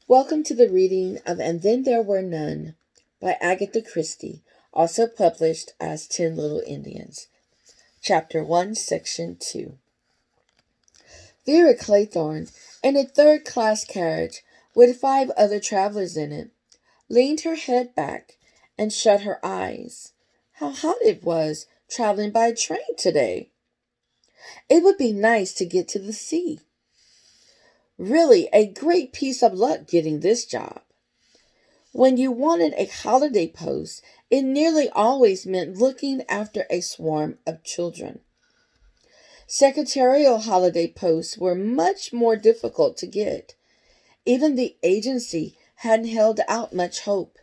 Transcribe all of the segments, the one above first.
Welcome to the reading of And Then There Were None by Agatha Christie, also published as 10 Little Indians. Chapter 1, Section 2. Vera Claythorne, in a third-class carriage with 5 other travelers in it, leaned her head back and shut her eyes. How hot it was traveling by train today. It would be nice to get to the sea. Really a great piece of luck getting this job. When you wanted a holiday post, it nearly always meant looking after a swarm of children. Secretarial holiday posts were much more difficult to get. Even the agency hadn't held out much hope.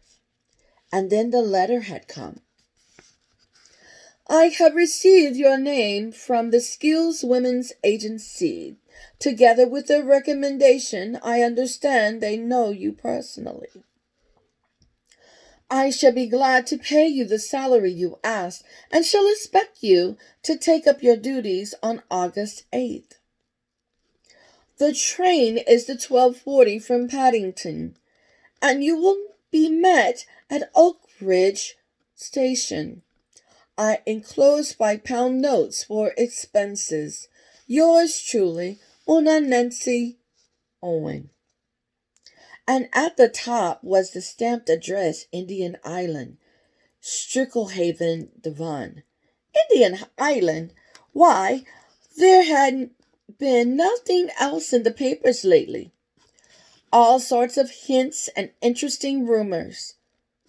And then the letter had come. I have received your name from the Skills Women's Agency. Together with a recommendation, I understand they know you personally. I shall be glad to pay you the salary you asked and shall expect you to take up your duties on August 8th. The train is the 12:40 from Paddington, and you will be met at Oak Ridge Station. I enclose £5 notes for expenses. Yours truly, Una Nancy Owen. And at the top was the stamped address, Indian Island, Stricklehaven, Devon. Indian Island? Why, there had been nothing else in the papers lately. All sorts of hints and interesting rumors,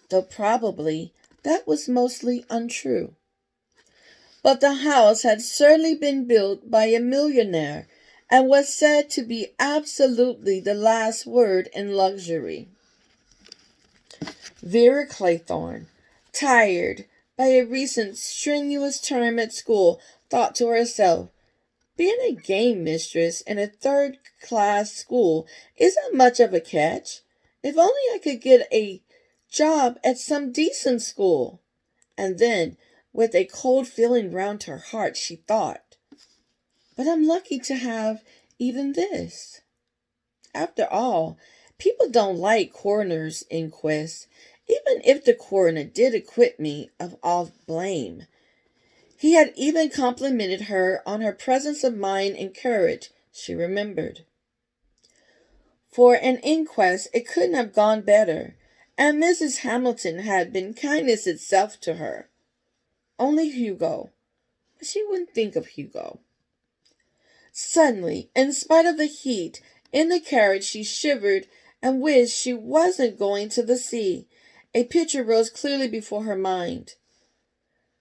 though probably that was mostly untrue. But the house had certainly been built by a millionaire and was said to be absolutely the last word in luxury. Vera Claythorne, tired by a recent strenuous term at school, thought to herself, being a game mistress in a third-class school isn't much of a catch. If only I could get a job at some decent school. And then, with a cold feeling round her heart, she thought, but I'm lucky to have even this. After all, people don't like coroner's inquests, even if the coroner did acquit me of all blame. He had even complimented her on her presence of mind and courage, she remembered. For an inquest, it couldn't have gone better, and Mrs. Hamilton had been kindness itself to her. Only Hugo. But she wouldn't think of Hugo. Suddenly, in spite of the heat, in the carriage she shivered and wished she wasn't going to the sea. A picture rose clearly before her mind.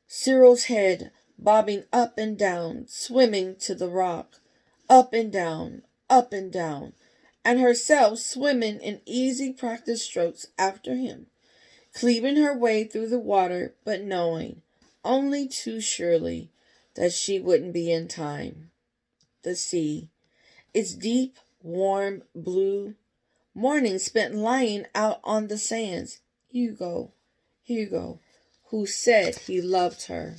Cyril's head bobbing up and down, swimming to the rock, up and down, and herself swimming in easy practice strokes after him, cleaving her way through the water, but knowing, only too surely, that she wouldn't be in time. The sea, its deep, warm blue, morning spent lying out on the sands. Hugo, who said he loved her.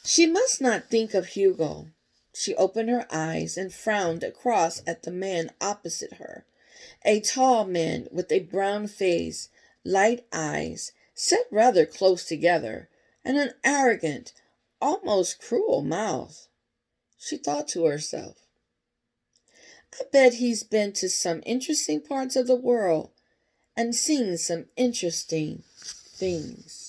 She must not think of Hugo. She opened her eyes and frowned across at the man opposite her, a tall man with a brown face, light eyes, set rather close together, and an arrogant, almost cruel mouth. She thought to herself, I bet he's been to some interesting parts of the world and seen some interesting things.